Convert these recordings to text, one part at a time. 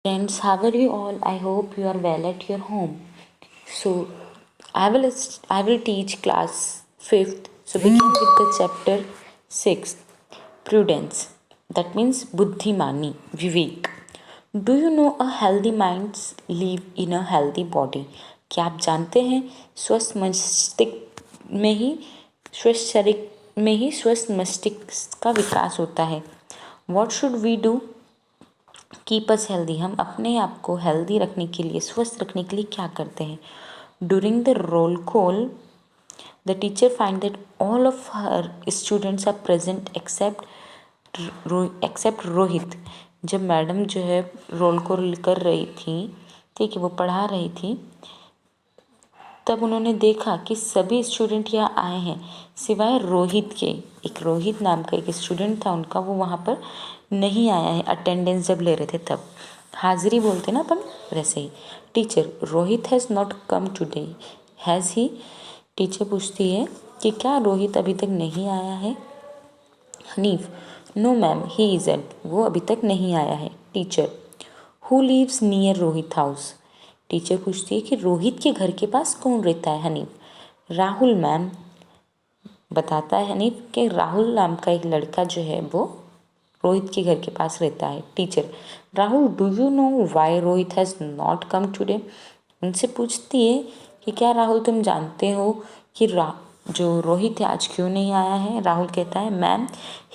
Friends, how are you all? I hope you are well at your home. So, I will teach class 5th. So, begin with the chapter 6th, Prudence. That means Buddhimani, Vivek. Do you know a healthy minds live in a healthy body? क्या आप जानते हैं स्वस्थ मस्तिष्क में ही स्वस्थ शरीर में ही स्वस्थ मस्तिष्क का विकास होता है? What should we do? Keep us healthy. हम अपने आप को हेल्दी रखने के लिए, स्वस्थ रखने के लिए क्या करते हैं? During the roll call the teacher find that all of her students are present except Rohit. जब मैडम जो है रोल कॉल कर रही थी, ठीक है, वो पढ़ा रही थी, तब उन्होंने देखा कि सभी स्टूडेंट यहाँ आए हैं सिवाय रोहित के। एक रोहित नाम का एक स्टूडेंट था उनका, वो वहाँ पर नहीं आया है अटेंडेंस जब ले रहे थे तब। हाजिरी बोलते ना अपन, वैसे ही। Teacher, Rohit has not come today, has he? Teacher पूछती है कि क्या रोहित अभी तक नहीं आया है? Hanif, no ma'am, he isn't, वो अभी तक नहीं आया है। Teacher, who lives near Rohit house? Teacher पूछती है कि रोहित के घर के पास कौन रहता है? हनीफ, राहुल मैम। बताता है हनीफ कि राहुल नाम का एक लड़का जो है वो रोहित के घर के पास रहता है। Teacher, Rahul, do you know why Rohit has not come today? उनसे पूछती है कि क्या राहुल तुम जानते हो कि जो रोहित है आज क्यों नहीं आया है? राहुल कहता है, ma'am,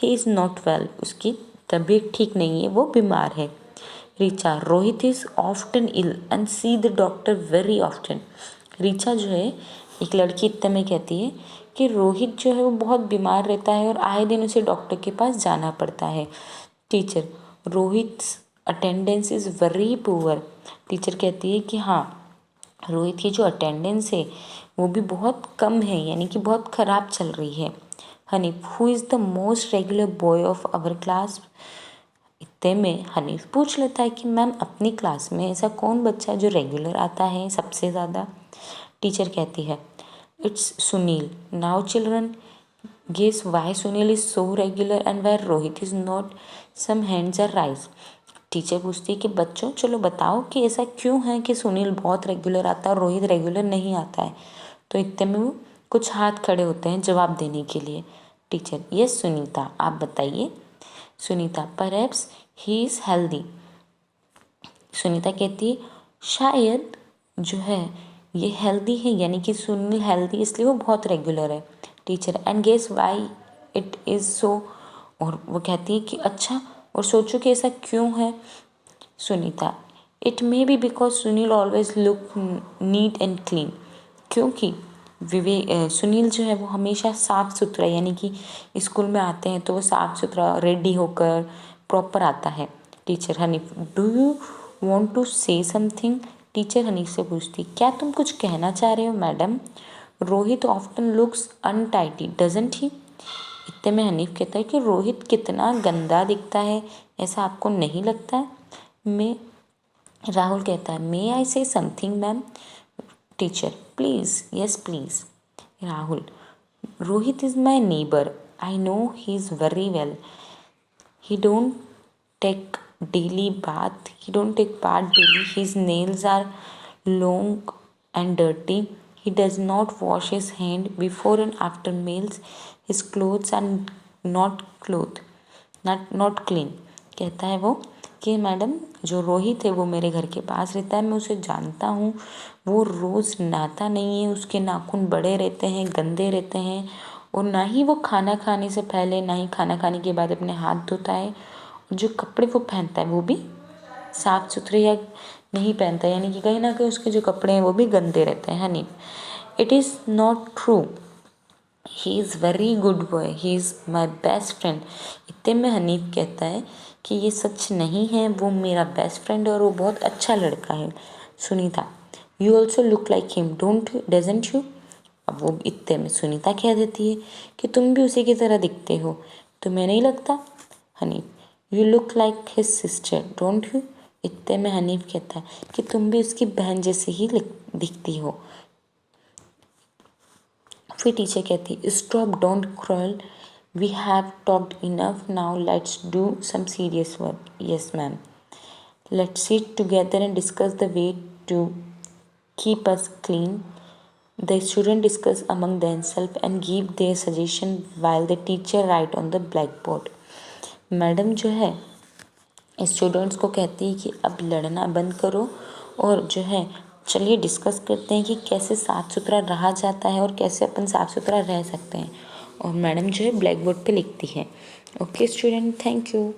he is not well, उसकी तबीयत ठीक नहीं है, वो बीमार है। Richa, Rohit is often ill and see the doctor very often. Richa जो है एक लड़की इतने में कहती है कि रोहित जो है वो बहुत बीमार रहता है और आए दिन उसे डॉक्टर के पास जाना पड़ता है। Teacher, Rohit attendance is very poor. Teacher कहती है कि हाँ, रोहित की जो अटेंडेंस है वो भी बहुत कम है, यानी कि बहुत ख़राब चल रही है। Hanif, who is the most regular boy of our class? इतने में हनीफ पूछ लेता है कि मैम, अपनी क्लास में ऐसा कौन बच्चा है जो रेगुलर आता है सबसे ज़्यादा? टीचर कहती है, it's Sunil. Now children, guess why Sunil is so regular and why Rohit is not? Some hands are raise. Teacher पूछती है कि बच्चों चलो बताओ कि ऐसा क्यों है कि सुनील बहुत रेगुलर आता है और रोहित रेगुलर नहीं आता है? तो इतने में वो कुछ हाथ खड़े होते हैं जवाब देने के लिए। टीचर, यस सुनीता, आप बताइए। Sunita, perhaps he is healthy. Sunita कहती है शायद जो है ये हेल्दी है, यानी कि सुनील हेल्दी इसलिए वो बहुत रेगुलर है। Teacher, and guess why it is so? और वो कहती है कि अच्छा, और सोचो कि ऐसा क्यों है? Sunita, it may be because Sunil always look neat and clean. क्योंकि सुनील जो है वो हमेशा साफ़ सुथरा, यानी कि स्कूल में आते हैं तो वो साफ़ सुथरा रेडी होकर प्रॉपर आता है। Teacher, Hanif, do you want to say something? Teacher Hanif से पूछती, क्या तुम कुछ कहना चाह रहे हो madam? Rohit often looks untidy doesn't he? इतने में हनीफ कहता है कि रोहित कितना गंदा दिखता है, ऐसा आपको नहीं लगता है? मैं राहुल कहता है, may I say something ma'am? Teacher, please, yes please. Rahul, Rohit is my neighbour, I know he is very well, he don't take he don't take bath daily, his nails are long and dirty, he does not wash his hand before and after meals, his clothes are not clean। कहता है वो कि madam, जो रोहित है वो मेरे घर के पास रहता है, मैं उसे जानता हूँ, वो रोज़ नहाता नहीं है, उसके नाखून बड़े रहते हैं, गंदे रहते हैं, और ना ही वो खाना खाने से पहले ना ही खाना खाने के बाद अपने हाथ धोता है। जो कपड़े वो पहनता है वो भी साफ़ सुथरे या नहीं पहनता, यानी कि कहीं ना कहीं उसके जो कपड़े हैं वो भी गंदे रहते हैं। Honey, it is not true, he is very good boy, he is my best friend. इतने में हनीफ कहता है कि ये सच नहीं है, वो मेरा बेस्ट फ्रेंड है और वो बहुत अच्छा लड़का है। Sunita, you also look like him don't you, doesn't you? अब वो इतने में सुनीता कह देती है कि तुम भी उसी की तरह दिखते हो, तुम्हें नहीं लगता? Hanif, you look like his sister don't you? इतने में हनीफ कहता है कि तुम भी उसकी बहन जैसे ही दिखती हो। फिर टीचर कहती, stop, don't quarrel, we have talked enough, now let's do some serious work. Yes ma'am. Let's sit together and discuss the way to keep us clean. The students discuss among themselves and give their suggestion while the teacher write on the blackboard. Madam जो है students को कहती है कि अब लड़ना बंद करो और जो है चलिए डिस्कस करते हैं कि कैसे साफ़ सुथरा रहा जाता है और कैसे अपन साफ़ सुथरा रह सकते हैं। और मैडम जो है ब्लैक बोर्ड पे लिखती है। Okay student, thank you.